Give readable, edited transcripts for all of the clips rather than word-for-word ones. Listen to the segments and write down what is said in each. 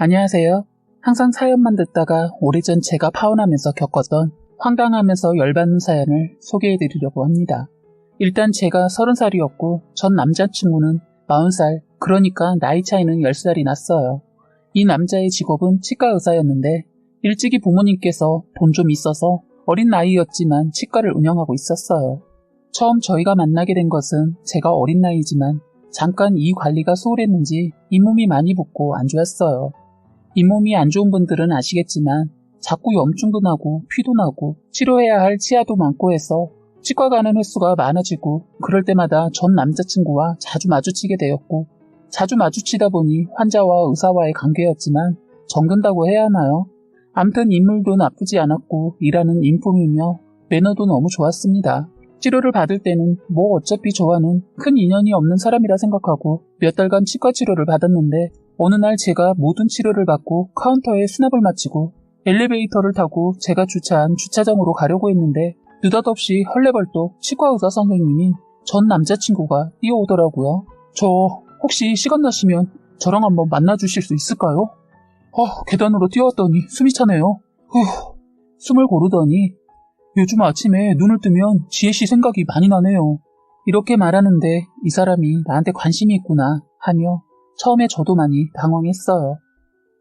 안녕하세요. 항상 사연만 듣다가 오래전 제가 파혼하면서 겪었던 황당하면서 열받는 사연을 소개해드리려고 합니다. 일단 제가 30살이었고 전 남자친구는 40살, 그러니까 나이 차이는 10살이 났어요. 이 남자의 직업은 치과 의사였는데 일찍이 부모님께서 돈 좀 있어서 어린 나이였지만 치과를 운영하고 있었어요. 처음 저희가 만나게 된 것은 제가 어린 나이지만 잠깐 이 관리가 소홀했는지 잇몸이 많이 붓고 안 좋았어요. 잇몸이 안 좋은 분들은 아시겠지만 자꾸 염증도 나고 피도 나고 치료해야 할 치아도 많고 해서 치과 가는 횟수가 많아지고 그럴 때마다 전 남자친구와 자주 마주치게 되었고 자주 마주치다 보니 환자와 의사와의 관계였지만 정든다고 해야 하나요? 암튼 인물도 나쁘지 않았고 일하는 인품이며 매너도 너무 좋았습니다. 치료를 받을 때는 뭐 어차피 저와는 큰 인연이 없는 사람이라 생각하고 몇 달간 치과 치료를 받았는데 어느 날 제가 모든 치료를 받고 카운터에 수납을 마치고 엘리베이터를 타고 제가 주차한 주차장으로 가려고 했는데 느닷없이 헐레벌떡 치과 의사 선생님이 전 남자친구가 뛰어오더라고요. 저 혹시 시간 나시면 저랑 한번 만나주실 수 있을까요? 계단으로 뛰어왔더니 숨이 차네요. 숨을 고르더니 요즘 아침에 눈을 뜨면 지혜씨 생각이 많이 나네요. 이렇게 말하는데 이 사람이 나한테 관심이 있구나 하며 처음에 저도 많이 당황했어요.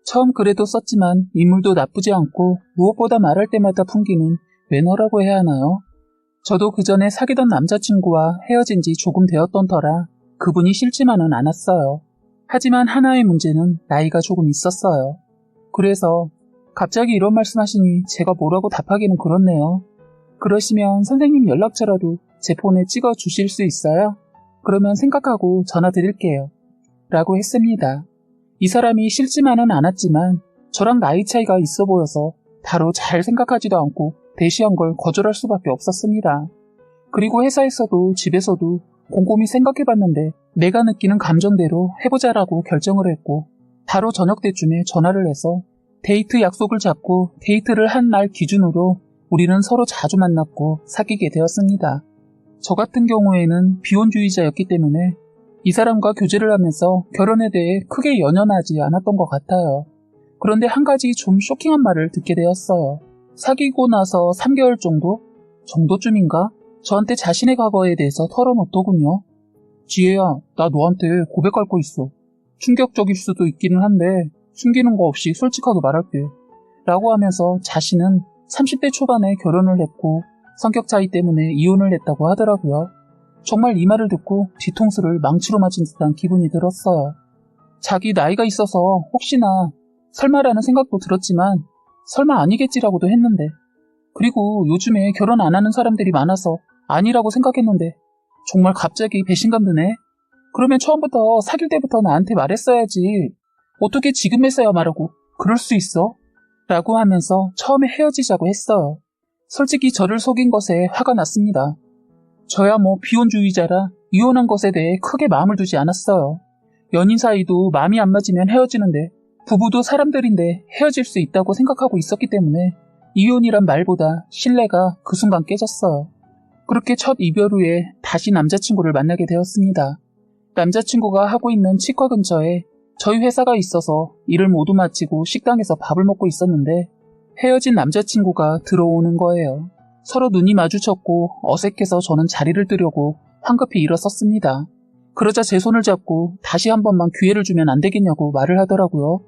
처음 글에도 썼지만 인물도 나쁘지 않고 무엇보다 말할 때마다 풍기는 매너라고 해야 하나요? 저도 그 전에 사귀던 남자친구와 헤어진 지 조금 되었던 터라 그분이 싫지만은 않았어요. 하지만 하나의 문제는 나이가 조금 있었어요. 그래서 갑자기 이런 말씀하시니 제가 뭐라고 답하기는 그렇네요. 그러시면 선생님 연락처라도 제 폰에 찍어 주실 수 있어요? 그러면 생각하고 전화 드릴게요. 라고 했습니다. 이 사람이 싫지만은 않았지만 저랑 나이 차이가 있어 보여서 바로 잘 생각하지도 않고 대시한 걸 거절할 수밖에 없었습니다. 그리고 회사에서도 집에서도 곰곰이 생각해봤는데 내가 느끼는 감정대로 해보자라고 결정을 했고 바로 저녁 때쯤에 전화를 해서 데이트 약속을 잡고 데이트를 한 날 기준으로 우리는 서로 자주 만났고 사귀게 되었습니다. 저 같은 경우에는 비혼주의자였기 때문에 이 사람과 교제를 하면서 결혼에 대해 크게 연연하지 않았던 것 같아요. 그런데 한 가지 좀 쇼킹한 말을 듣게 되었어요. 사귀고 나서 3개월 정도쯤인가? 저한테 자신의 과거에 대해서 털어놓더군요. 지혜야, 나 너한테 고백할 거 있어. 충격적일 수도 있기는 한데 숨기는 거 없이 솔직하게 말할게. 라고 하면서 자신은 30대 초반에 결혼을 했고 성격 차이 때문에 이혼을 했다고 하더라고요. 정말 이 말을 듣고 뒤통수를 망치로 맞은 듯한 기분이 들었어요. 자기 나이가 있어서 혹시나 설마라는 생각도 들었지만 설마 아니겠지라고도 했는데 그리고 요즘에 결혼 안 하는 사람들이 많아서 아니라고 생각했는데 정말 갑자기 배신감 드네. 그러면 처음부터 사귈 때부터 나한테 말했어야지. 어떻게 지금에서야 말하고 그럴 수 있어? 라고 하면서 처음에 헤어지자고 했어요. 솔직히 저를 속인 것에 화가 났습니다. 저야 뭐 비혼주의자라 이혼한 것에 대해 크게 마음을 두지 않았어요. 연인 사이도 마음이 안 맞으면 헤어지는데 부부도 사람들인데 헤어질 수 있다고 생각하고 있었기 때문에 이혼이란 말보다 신뢰가 그 순간 깨졌어요. 그렇게 첫 이별 후에 다시 남자친구를 만나게 되었습니다. 남자친구가 하고 있는 치과 근처에 저희 회사가 있어서 일을 모두 마치고 식당에서 밥을 먹고 있었는데 헤어진 남자친구가 들어오는 거예요. 서로 눈이 마주쳤고 어색해서 저는 자리를 뜨려고 황급히 일어섰습니다. 그러자 제 손을 잡고 다시 한 번만 기회를 주면 안 되겠냐고 말을 하더라고요.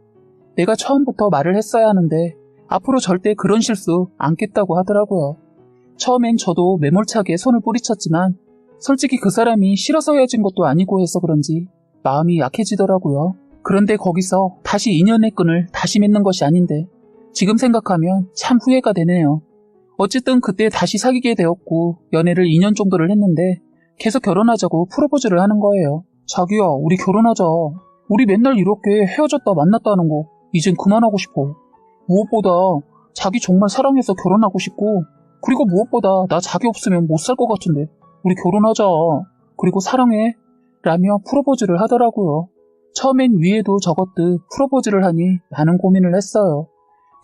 내가 처음부터 말을 했어야 하는데 앞으로 절대 그런 실수 않겠다고 하더라고요. 처음엔 저도 매몰차게 손을 뿌리쳤지만 솔직히 그 사람이 싫어서 헤어진 것도 아니고 해서 그런지 마음이 약해지더라고요. 그런데 거기서 다시 인연의 끈을 다시 맺는 것이 아닌데 지금 생각하면 참 후회가 되네요. 어쨌든 그때 다시 사귀게 되었고 연애를 2년 정도를 했는데 계속 결혼하자고 프로포즈를 하는 거예요. 자기야, 우리 결혼하자. 우리 맨날 이렇게 헤어졌다 만났다 하는 거 이젠 그만하고 싶어. 무엇보다 자기 정말 사랑해서 결혼하고 싶고 그리고 무엇보다 나 자기 없으면 못 살 것 같은데 우리 결혼하자. 그리고 사랑해. 라며 프로포즈를 하더라고요. 처음엔 위에도 적었듯 프로포즈를 하니 많은 고민을 했어요.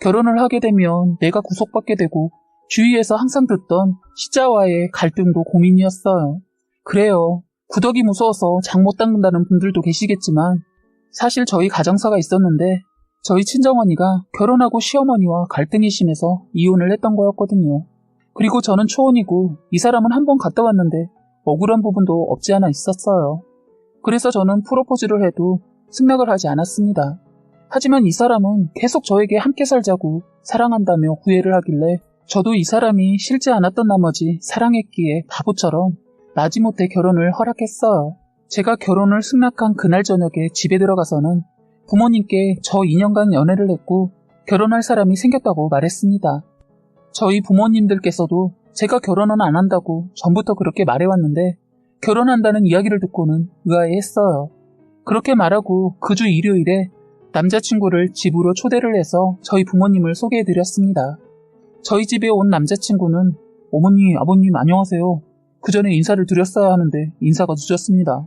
결혼을 하게 되면 내가 구속받게 되고 주위에서 항상 듣던 시자와의 갈등도 고민이었어요. 그래요. 구덕이 무서워서 장 못 닦는다는 분들도 계시겠지만 사실 저희 가정사가 있었는데 저희 친정언니가 결혼하고 시어머니와 갈등이 심해서 이혼을 했던 거였거든요. 그리고 저는 초혼이고 이 사람은 한 번 갔다 왔는데 억울한 부분도 없지 않아 있었어요. 그래서 저는 프로포즈를 해도 승낙을 하지 않았습니다. 하지만 이 사람은 계속 저에게 함께 살자고 사랑한다며 구애를 하길래 저도 이 사람이 싫지 않았던 나머지 사랑했기에 바보처럼 마지못해 결혼을 허락했어요. 제가 결혼을 승낙한 그날 저녁에 집에 들어가서는 부모님께 저 2년간 연애를 했고 결혼할 사람이 생겼다고 말했습니다. 저희 부모님들께서도 제가 결혼은 안 한다고 전부터 그렇게 말해왔는데 결혼한다는 이야기를 듣고는 의아해했어요. 그렇게 말하고 그 주 일요일에 남자친구를 집으로 초대를 해서 저희 부모님을 소개해드렸습니다. 저희 집에 온 남자친구는 어머니, 아버님 안녕하세요. 그 전에 인사를 드렸어야 하는데 인사가 늦었습니다.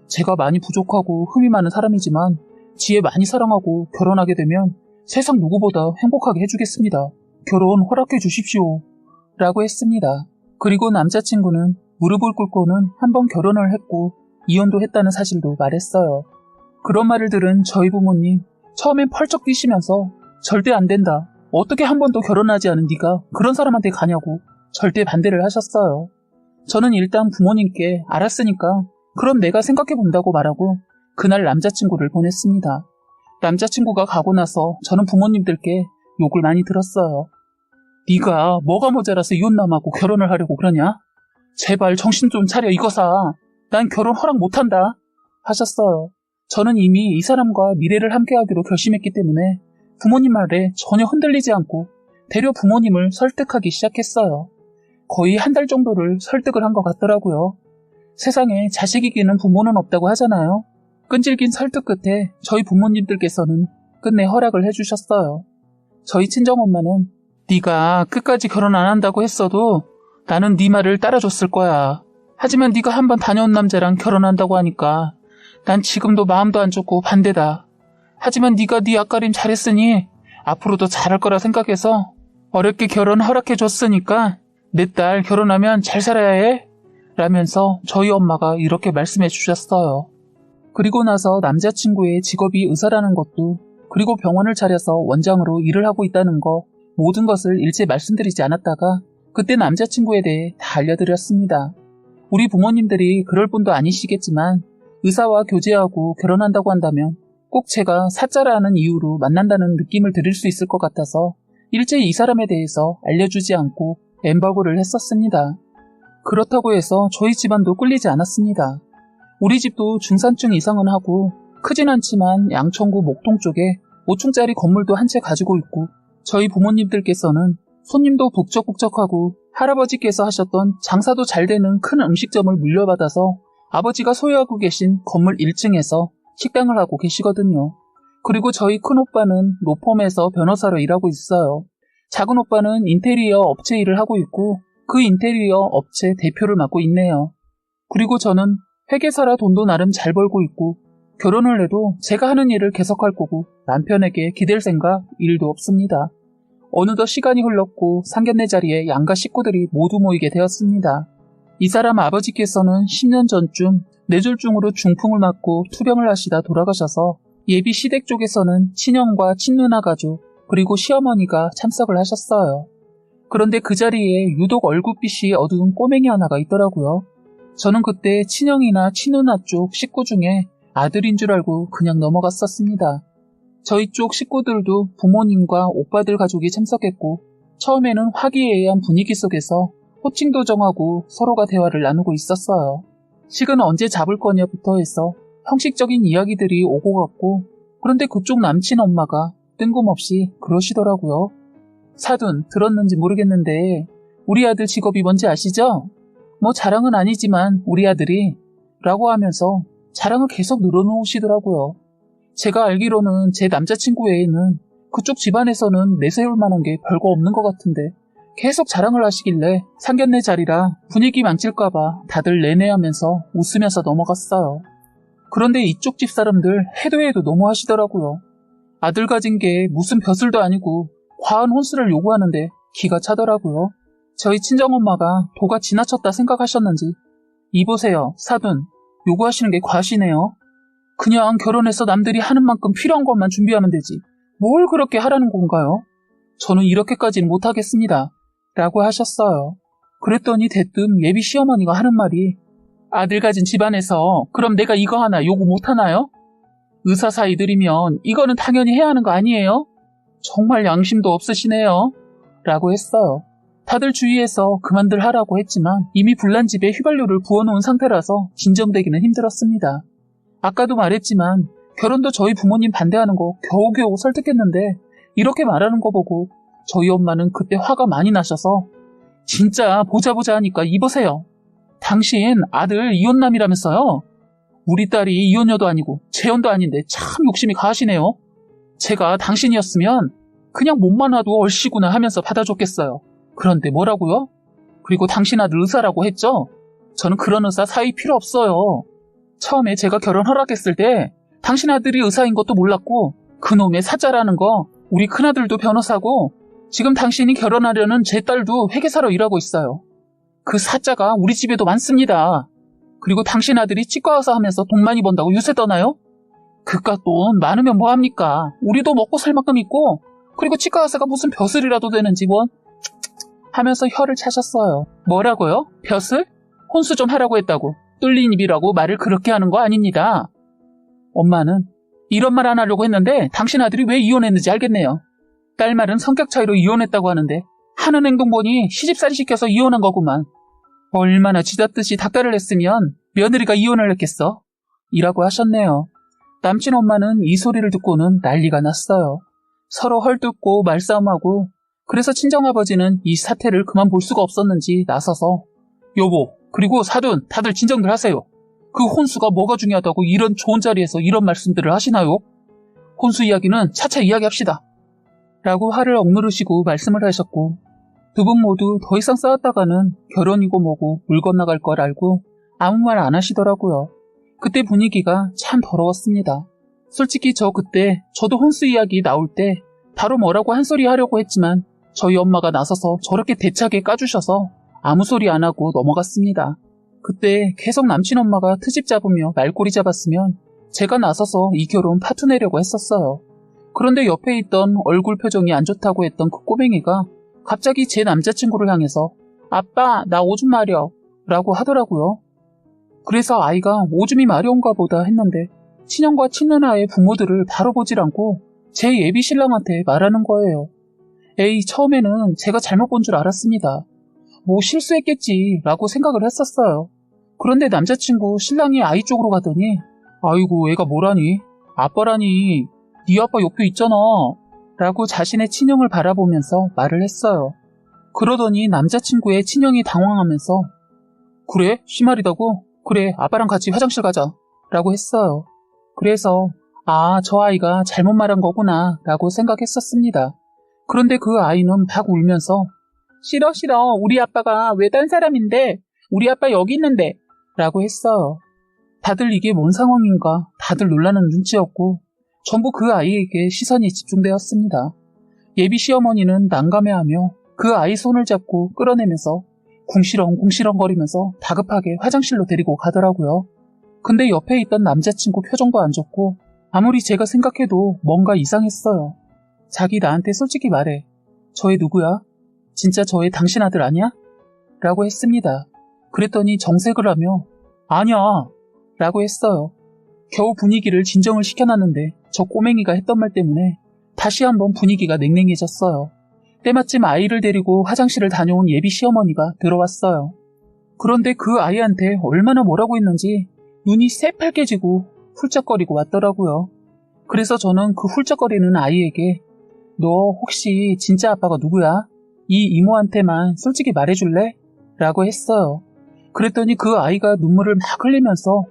제가 많이 부족하고 흠이 많은 사람이지만 지혜 많이 사랑하고 결혼하게 되면 세상 누구보다 행복하게 해주겠습니다. 결혼 허락해 주십시오. 라고 했습니다. 그리고 남자친구는 무릎을 꿇고는 한 번 결혼을 했고 이혼도 했다는 사실도 말했어요. 그런 말을 들은 저희 부모님 처음엔 펄쩍 뛰시면서 절대 안 된다. 어떻게 한 번도 결혼하지 않은 네가 그런 사람한테 가냐고 절대 반대를 하셨어요. 저는 일단 부모님께 알았으니까 그럼 내가 생각해 본다고 말하고 그날 남자친구를 보냈습니다. 남자친구가 가고 나서 저는 부모님들께 욕을 많이 들었어요. 네가 뭐가 모자라서 이혼남하고 결혼을 하려고 그러냐? 제발 정신 좀 차려 이거사. 난 결혼 허락 못한다. 하셨어요. 저는 이미 이 사람과 미래를 함께하기로 결심했기 때문에 부모님 말에 전혀 흔들리지 않고 되려 부모님을 설득하기 시작했어요. 거의 한 달 정도를 설득을 한 것 같더라고요. 세상에 자식 이기는 부모는 없다고 하잖아요. 끈질긴 설득 끝에 저희 부모님들께서는 끝내 허락을 해주셨어요. 저희 친정엄마는 네가 끝까지 결혼 안 한다고 했어도 나는 네 말을 따라줬을 거야. 하지만 네가 한번 다녀온 남자랑 결혼한다고 하니까 난 지금도 마음도 안 좋고 반대다. 하지만 네가 네 앞가림 잘했으니 앞으로도 잘할 거라 생각해서 어렵게 결혼 허락해줬으니까 내 딸 결혼하면 잘 살아야 해. 라면서 저희 엄마가 이렇게 말씀해 주셨어요. 그리고 나서 남자친구의 직업이 의사라는 것도 그리고 병원을 차려서 원장으로 일을 하고 있다는 거 모든 것을 일체 말씀드리지 않았다가 그때 남자친구에 대해 다 알려드렸습니다. 우리 부모님들이 그럴 분도 아니시겠지만 의사와 교제하고 결혼한다고 한다면 꼭 제가 사짜라는 이유로 만난다는 느낌을 드릴 수 있을 것 같아서 일체 이 사람에 대해서 알려주지 않고 엠버그를 했었습니다. 그렇다고 해서 저희 집안도 꿀리지 않았습니다. 우리 집도 중산층 이상은 하고 크진 않지만 양천구 목동 쪽에 5층짜리 건물도 한 채 가지고 있고 저희 부모님들께서는 손님도 북적북적하고 할아버지께서 하셨던 장사도 잘 되는 큰 음식점을 물려받아서 아버지가 소유하고 계신 건물 1층에서 식당을 하고 계시거든요. 그리고 저희 큰오빠는 로펌에서 변호사로 일하고 있어요. 작은 오빠는 인테리어 업체 일을 하고 있고 그 인테리어 업체 대표를 맡고 있네요. 그리고 저는 회계사라 돈도 나름 잘 벌고 있고 결혼을 해도 제가 하는 일을 계속할 거고 남편에게 기댈 생각 일도 없습니다. 어느덧 시간이 흘렀고 상견례 자리에 양가 식구들이 모두 모이게 되었습니다. 이 사람 아버지께서는 10년 전쯤 뇌졸중으로 중풍을 맞고 투병을 하시다 돌아가셔서 예비 시댁 쪽에서는 친형과 친누나 가족 그리고 시어머니가 참석을 하셨어요. 그런데 그 자리에 유독 얼굴빛이 어두운 꼬맹이 하나가 있더라고요. 저는 그때 친형이나 친누나 쪽 식구 중에 아들인 줄 알고 그냥 넘어갔었습니다. 저희 쪽 식구들도 부모님과 오빠들 가족이 참석했고 처음에는 화기애애한 분위기 속에서 호칭도 정하고 서로가 대화를 나누고 있었어요. 식은 언제 잡을 거냐부터 해서 형식적인 이야기들이 오고 갔고 그런데 그쪽 남친 엄마가 뜬금없이 그러시더라고요. 사돈 들었는지 모르겠는데 우리 아들 직업이 뭔지 아시죠? 뭐 자랑은 아니지만 우리 아들이 라고 하면서 자랑을 계속 늘어놓으시더라고요. 제가 알기로는 제 남자친구 외에는 그쪽 집안에서는 내세울 만한 게 별거 없는 것 같은데 계속 자랑을 하시길래 상견례 자리라 분위기 망칠까봐 다들 내내하면서 웃으면서 넘어갔어요. 그런데 이쪽 집 사람들 해도 해도 너무 하시더라고요. 아들 가진 게 무슨 벼슬도 아니고 과한 혼수를 요구하는데 기가 차더라고요. 저희 친정엄마가 도가 지나쳤다 생각하셨는지 이보세요 사돈 요구하시는 게 과하시네요. 그냥 결혼해서 남들이 하는 만큼 필요한 것만 준비하면 되지 뭘 그렇게 하라는 건가요? 저는 이렇게까지는 못하겠습니다. 라고 하셨어요. 그랬더니 대뜸 예비 시어머니가 하는 말이 아들 가진 집안에서 그럼 내가 이거 하나 요구 못하나요? 의사 사이들이면 이거는 당연히 해야 하는 거 아니에요? 정말 양심도 없으시네요. 라고 했어요. 다들 주위에서 그만들 하라고 했지만 이미 불난 집에 휘발유를 부어놓은 상태라서 진정되기는 힘들었습니다. 아까도 말했지만 결혼도 저희 부모님 반대하는 거 겨우겨우 설득했는데 이렇게 말하는 거 보고 저희 엄마는 그때 화가 많이 나셔서 진짜 보자 하니까 입으세요. 당신 아들 이혼남이라면서요? 우리 딸이 이혼녀도 아니고 재혼도 아닌데 참 욕심이 가시네요. 제가 당신이었으면 그냥 몸만 와도 얼씨구나 하면서 받아줬겠어요. 그런데 뭐라고요? 그리고 당신 아들 의사라고 했죠? 저는 그런 의사 사이 필요 없어요. 처음에 제가 결혼 허락했을 때 당신 아들이 의사인 것도 몰랐고 그놈의 사자라는 거 우리 큰아들도 변호사고 지금 당신이 결혼하려는 제 딸도 회계사로 일하고 있어요. 그 사자가 우리 집에도 많습니다. 그리고 당신 아들이 치과 의사 하면서 돈 많이 번다고 유세 떠나요? 그깟 돈 많으면 뭐합니까? 우리도 먹고 살 만큼 있고 그리고 치과 의사가 무슨 벼슬이라도 되는지 뭐 하면서 혀를 차셨어요. 뭐라고요? 벼슬? 혼수 좀 하라고 했다고 뚫린 입이라고 말을 그렇게 하는 거 아닙니다. 엄마는 이런 말 안 하려고 했는데 당신 아들이 왜 이혼했는지 알겠네요. 딸 말은 성격 차이로 이혼했다고 하는데 하는 행동 보니 시집살이 시켜서 이혼한 거구만. 얼마나 쥐잡듯이 닥달을 했으면 며느리가 이혼을 했겠어? 이라고 하셨네요. 남친 엄마는 이 소리를 듣고는 난리가 났어요. 서로 헐뜯고 말싸움하고 그래서 친정아버지는 이 사태를 그만 볼 수가 없었는지 나서서 여보 그리고 사돈 다들 진정들 하세요. 그 혼수가 뭐가 중요하다고 이런 좋은 자리에서 이런 말씀들을 하시나요? 혼수 이야기는 차차 이야기합시다. 라고 화를 억누르시고 말씀을 하셨고 두 분 모두 더 이상 싸웠다가는 결혼이고 뭐고 물 건너갈 걸 알고 아무 말 안 하시더라고요. 그때 분위기가 참 더러웠습니다. 솔직히 저도 혼수 이야기 나올 때 바로 뭐라고 한 소리 하려고 했지만 저희 엄마가 나서서 저렇게 대차게 까주셔서 아무 소리 안 하고 넘어갔습니다. 그때 계속 남친 엄마가 트집 잡으며 말꼬리 잡았으면 제가 나서서 이 결혼 파투내려고 했었어요. 그런데 옆에 있던 얼굴 표정이 안 좋다고 했던 그 꼬맹이가 갑자기 제 남자친구를 향해서 아빠 나 오줌 마려 라고 하더라고요. 그래서 아이가 오줌이 마려운가 보다 했는데 친형과 친누나의 부모들을 바로 보질 않고 제 예비 신랑한테 말하는 거예요. 에이 처음에는 제가 잘못 본 줄 알았습니다. 뭐 실수했겠지 라고 생각을 했었어요. 그런데 남자친구 신랑이 아이 쪽으로 가더니 아이고 애가 뭐라니 아빠라니 네 아빠 옆에 있잖아 라고 자신의 친형을 바라보면서 말을 했어요. 그러더니 남자친구의 친형이 당황하면서 그래? 심하리다고? 그래 아빠랑 같이 화장실 가자 라고 했어요. 그래서 저 아이가 잘못 말한 거구나 라고 생각했었습니다. 그런데 그 아이는 막 울면서 싫어 우리 아빠가 왜 딴 사람인데 우리 아빠 여기 있는데 라고 했어요. 다들 이게 뭔 상황인가 다들 놀라는 눈치였고 전부 그 아이에게 시선이 집중되었습니다. 예비 시어머니는 난감해하며 그 아이 손을 잡고 끌어내면서 궁시렁궁시렁거리면서 다급하게 화장실로 데리고 가더라고요. 근데 옆에 있던 남자친구 표정도 안 좋고 아무리 제가 생각해도 뭔가 이상했어요. 자기 나한테 솔직히 말해. 저 애 누구야? 진짜 저 애 당신 아들 아니야? 라고 했습니다. 그랬더니 정색을 하며 아니야 라고 했어요. 겨우 분위기를 진정을 시켜놨는데 저 꼬맹이가 했던 말 때문에 다시 한번 분위기가 냉랭해졌어요. 때마침 아이를 데리고 화장실을 다녀온 예비 시어머니가 들어왔어요. 그런데 그 아이한테 얼마나 뭐라고 했는지 눈이 새빨개지고 훌쩍거리고 왔더라고요. 그래서 저는 그 훌쩍거리는 아이에게 너 혹시 진짜 아빠가 누구야? 이 이모한테만 솔직히 말해줄래? 라고 했어요. 그랬더니 그 아이가 눈물을 막 흘리면서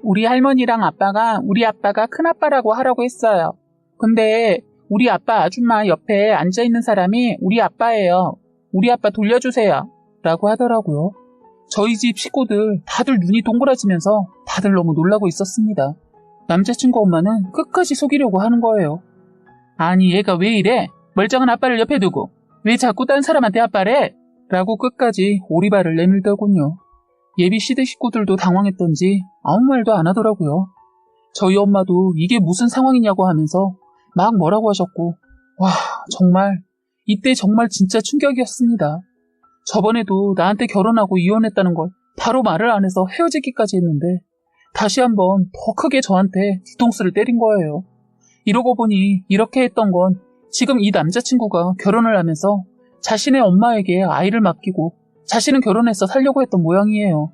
우리 할머니랑 아빠가 우리 아빠가 큰아빠라고 하라고 했어요. 근데 우리 아빠 아줌마 옆에 앉아있는 사람이 우리 아빠예요. 우리 아빠 돌려주세요. 라고 하더라고요. 저희 집 식구들 다들 눈이 동그라지면서 다들 너무 놀라고 있었습니다. 남자친구 엄마는 끝까지 속이려고 하는 거예요. 아니 얘가 왜 이래? 멀쩡한 아빠를 옆에 두고 왜 자꾸 딴 사람한테 아빠래? 라고 끝까지 오리발을 내밀더군요. 예비 시댁 식구들도 당황했던지 아무 말도 안 하더라고요. 저희 엄마도 이게 무슨 상황이냐고 하면서 막 뭐라고 하셨고, 와, 정말 이때 정말 진짜 충격이었습니다. 저번에도 나한테 결혼하고 이혼했다는 걸 바로 말을 안 해서 헤어지기까지 했는데 다시 한번 더 크게 저한테 뒤통수를 때린 거예요. 이러고 보니 이렇게 했던 건 지금 이 남자친구가 결혼을 하면서 자신의 엄마에게 아이를 맡기고 자신은 결혼해서 살려고 했던 모양이에요.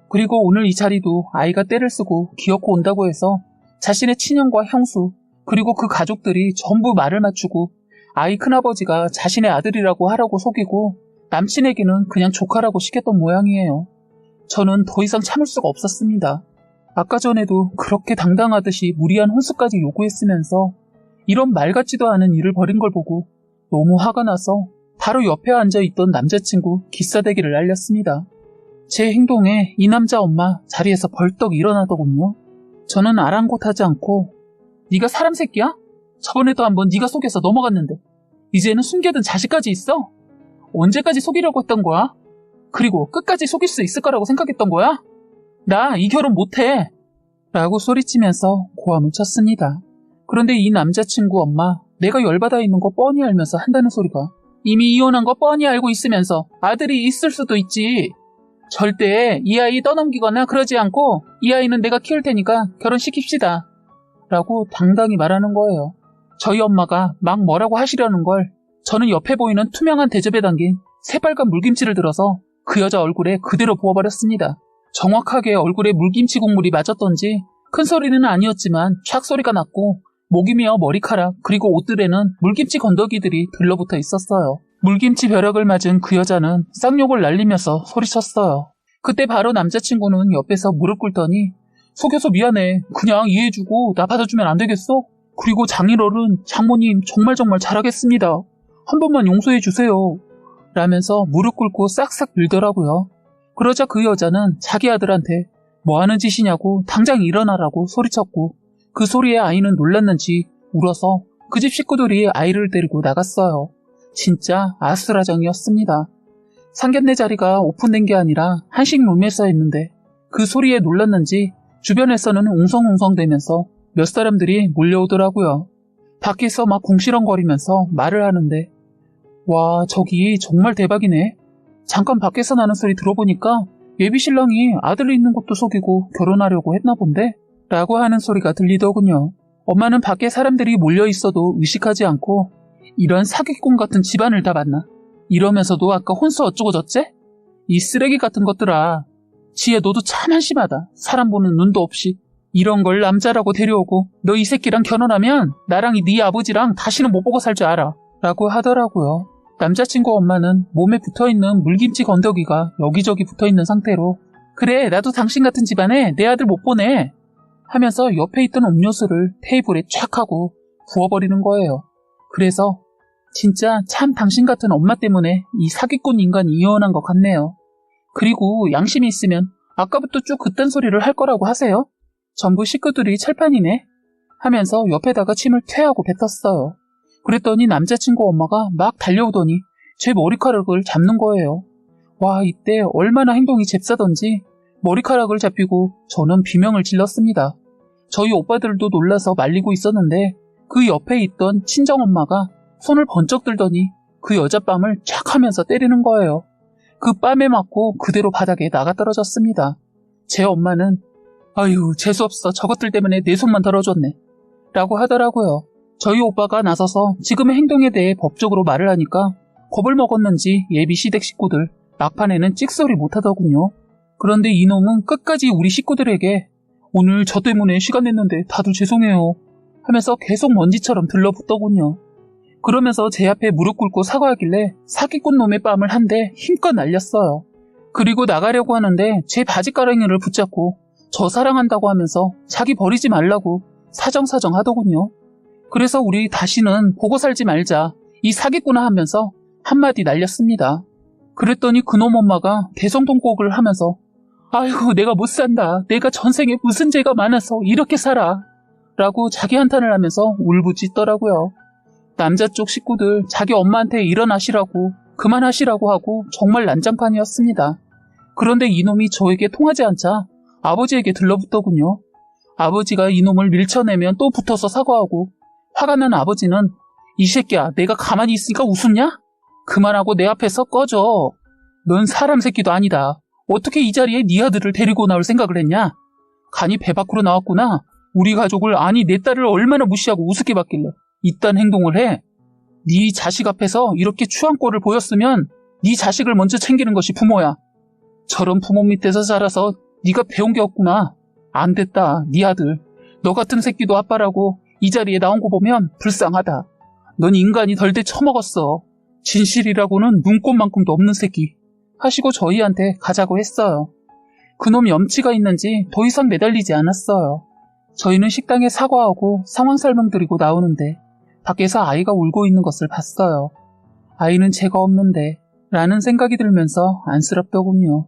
그리고 오늘 이 자리도 아이가 떼를 쓰고 기어코 온다고 해서 자신의 친형과 형수 그리고 그 가족들이 전부 말을 맞추고 아이 큰아버지가 자신의 아들이라고 하라고 속이고 남친에게는 그냥 조카라고 시켰던 모양이에요. 저는 더 이상 참을 수가 없었습니다. 아까 전에도 그렇게 당당하듯이 무리한 혼수까지 요구했으면서 이런 말 같지도 않은 일을 벌인 걸 보고 너무 화가 나서 바로 옆에 앉아있던 남자친구 기싸대기를 날렸습니다. 제 행동에 이 남자 엄마 자리에서 벌떡 일어나더군요. 저는 아랑곳하지 않고 네가 사람 새끼야? 저번에도 한번 네가 속여서 넘어갔는데 이제는 숨겨둔 자식까지 있어? 언제까지 속이려고 했던 거야? 그리고 끝까지 속일 수 있을 거라고 생각했던 거야? 나 이 결혼 못해! 라고 소리치면서 고함을 쳤습니다. 그런데 이 남자친구 엄마 내가 열받아 있는 거 뻔히 알면서 한다는 소리가 이미 이혼한 거 뻔히 알고 있으면서 아들이 있을 수도 있지. 절대 이 아이 떠넘기거나 그러지 않고 이 아이는 내가 키울 테니까 결혼시킵시다. 라고 당당히 말하는 거예요. 저희 엄마가 막 뭐라고 하시려는 걸 저는 옆에 보이는 투명한 대접에 담긴 새빨간 물김치를 들어서 그 여자 얼굴에 그대로 부어버렸습니다. 정확하게 얼굴에 물김치 국물이 맞았던지 큰 소리는 아니었지만 촥 소리가 났고 목이며 머리카락 그리고 옷들에는 물김치 건더기들이 들러붙어 있었어요. 물김치 벼락을 맞은 그 여자는 쌍욕을 날리면서 소리쳤어요. 그때 바로 남자친구는 옆에서 무릎 꿇더니 속여서 미안해. 그냥 이해해주고 나 받아주면 안 되겠어? 그리고 장인어른, 장모님 정말 잘하겠습니다. 한 번만 용서해주세요. 라면서 무릎 꿇고 싹싹 밀더라고요. 그러자 그 여자는 자기 아들한테 뭐하는 짓이냐고 당장 일어나라고 소리쳤고 그 소리에 아이는 놀랐는지 울어서 그 집 식구들이 아이를 데리고 나갔어요. 진짜 아수라장이었습니다. 상견례 자리가 오픈된 게 아니라 한식룸에서 했는데 그 소리에 놀랐는지 주변에서는 웅성웅성대면서 몇 사람들이 몰려오더라고요. 밖에서 막 궁시렁거리면서 말을 하는데 와 저기 정말 대박이네. 잠깐 밖에서 나는 소리 들어보니까 예비신랑이 아들 있는 것도 속이고 결혼하려고 했나 본데? 라고 하는 소리가 들리더군요. 엄마는 밖에 사람들이 몰려있어도 의식하지 않고 이런 사기꾼 같은 집안을 다 봤나? 이러면서도 아까 혼수 어쩌고 저째? 이 쓰레기 같은 것들아. 지혜 너도 참 한심하다. 사람 보는 눈도 없이. 이런 걸 남자라고 데려오고 너 이 새끼랑 결혼하면 나랑 네 아버지랑 다시는 못 보고 살 줄 알아. 라고 하더라고요. 남자친구 엄마는 몸에 붙어있는 물김치 건더기가 여기저기 붙어있는 상태로 그래 나도 당신 같은 집안에 내 아들 못 보내 하면서 옆에 있던 음료수를 테이블에 촥 하고 부어버리는 거예요. 그래서 진짜 참 당신 같은 엄마 때문에 이 사기꾼 인간이 이혼한 것 같네요. 그리고 양심이 있으면 아까부터 쭉 그딴 소리를 할 거라고 하세요? 전부 식구들이 철판이네 하면서 옆에다가 침을 퇴하고 뱉었어요. 그랬더니 남자친구 엄마가 막 달려오더니 제 머리카락을 잡는 거예요. 와 이때 얼마나 행동이 잽싸던지 머리카락을 잡히고 저는 비명을 질렀습니다. 저희 오빠들도 놀라서 말리고 있었는데 그 옆에 있던 친정엄마가 손을 번쩍 들더니 그 여자 뺨을 촥 하면서 때리는 거예요. 그 뺨에 맞고 그대로 바닥에 나가 떨어졌습니다. 제 엄마는 아유 재수없어 저것들 때문에 내 손만 더러워졌네 라고 하더라고요. 저희 오빠가 나서서 지금의 행동에 대해 법적으로 말을 하니까 겁을 먹었는지 예비 시댁 식구들 막판에는 찍소리 못하더군요. 그런데 이놈은 끝까지 우리 식구들에게 오늘 저 때문에 시간 냈는데 다들 죄송해요 하면서 계속 먼지처럼 들러붙더군요. 그러면서 제 앞에 무릎 꿇고 사과하길래 사기꾼 놈의 뺨을 한 대 힘껏 날렸어요. 그리고 나가려고 하는데 제 바지가랑이를 붙잡고 저 사랑한다고 하면서 자기 버리지 말라고 사정사정 하더군요. 그래서 우리 다시는 보고 살지 말자 이 사기꾼아 하면서 한마디 날렸습니다. 그랬더니 그놈 엄마가 대성통곡을 하면서 아이고 내가 못 산다. 내가 전생에 무슨 죄가 많아서 이렇게 살아. 라고 자기 한탄을 하면서 울부짖더라고요. 남자 쪽 식구들 자기 엄마한테 일어나시라고 그만하시라고 하고 정말 난장판이었습니다. 그런데 이놈이 저에게 통하지 않자 아버지에게 들러붙더군요. 아버지가 이놈을 밀쳐내면 또 붙어서 사과하고 화가 난 아버지는 이 새끼야, 내가 가만히 있으니까 웃었냐? 그만하고 내 앞에서 꺼져. 넌 사람 새끼도 아니다. 어떻게 이 자리에 네 아들을 데리고 나올 생각을 했냐? 간이 배 밖으로 나왔구나. 우리 가족을, 아니 내 딸을 얼마나 무시하고 우습게 봤길래 이딴 행동을 해. 네 자식 앞에서 이렇게 추한 꼴을 보였으면 네 자식을 먼저 챙기는 것이 부모야. 저런 부모 밑에서 자라서 네가 배운 게 없구나. 안 됐다, 네 아들. 너 같은 새끼도 아빠라고 이 자리에 나온 거 보면 불쌍하다. 넌 인간이 덜 돼 처먹었어. 진실이라고는 눈꼽만큼도 없는 새끼. 하시고 저희한테 가자고 했어요. 그놈이 염치가 있는지 더 이상 매달리지 않았어요. 저희는 식당에 사과하고 상황 설명드리고 나오는데 밖에서 아이가 울고 있는 것을 봤어요. 아이는 죄가 없는데 라는 생각이 들면서 안쓰럽더군요.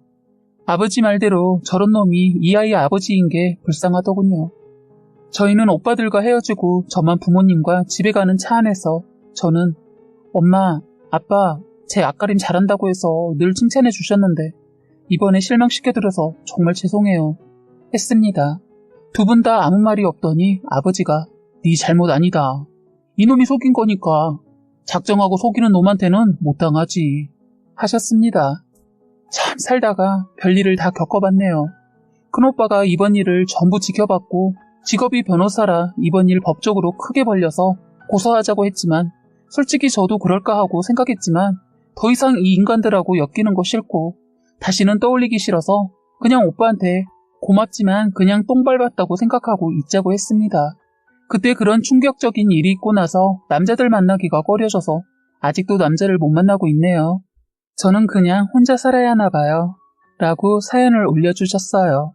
아버지 말대로 저런 놈이 이 아이의 아버지인 게 불쌍하더군요. 저희는 오빠들과 헤어지고 저만 부모님과 집에 가는 차 안에서 저는 엄마, 아빠, 제 앞가림 잘한다고 해서 늘 칭찬해 주셨는데 이번에 실망시켜드려서 정말 죄송해요 했습니다. 두 분 다 아무 말이 없더니 아버지가 네 잘못 아니다. 이놈이 속인 거니까 작정하고 속이는 놈한테는 못 당하지 하셨습니다. 참 살다가 별일을 다 겪어봤네요. 큰오빠가 이번 일을 전부 지켜봤고 직업이 변호사라 이번 일 법적으로 크게 벌려서 고소하자고 했지만 솔직히 저도 그럴까 하고 생각했지만 더 이상 이 인간들하고 엮이는 거 싫고 다시는 떠올리기 싫어서 그냥 오빠한테 고맙지만 그냥 똥 밟았다고 생각하고 있자고 했습니다. 그때 그런 충격적인 일이 있고 나서 남자들 만나기가 꺼려져서 아직도 남자를 못 만나고 있네요. 저는 그냥 혼자 살아야 하나 봐요. 라고 사연을 올려주셨어요.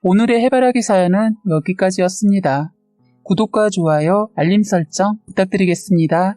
오늘의 해바라기 사연은 여기까지였습니다. 구독과 좋아요, 알림 설정 부탁드리겠습니다.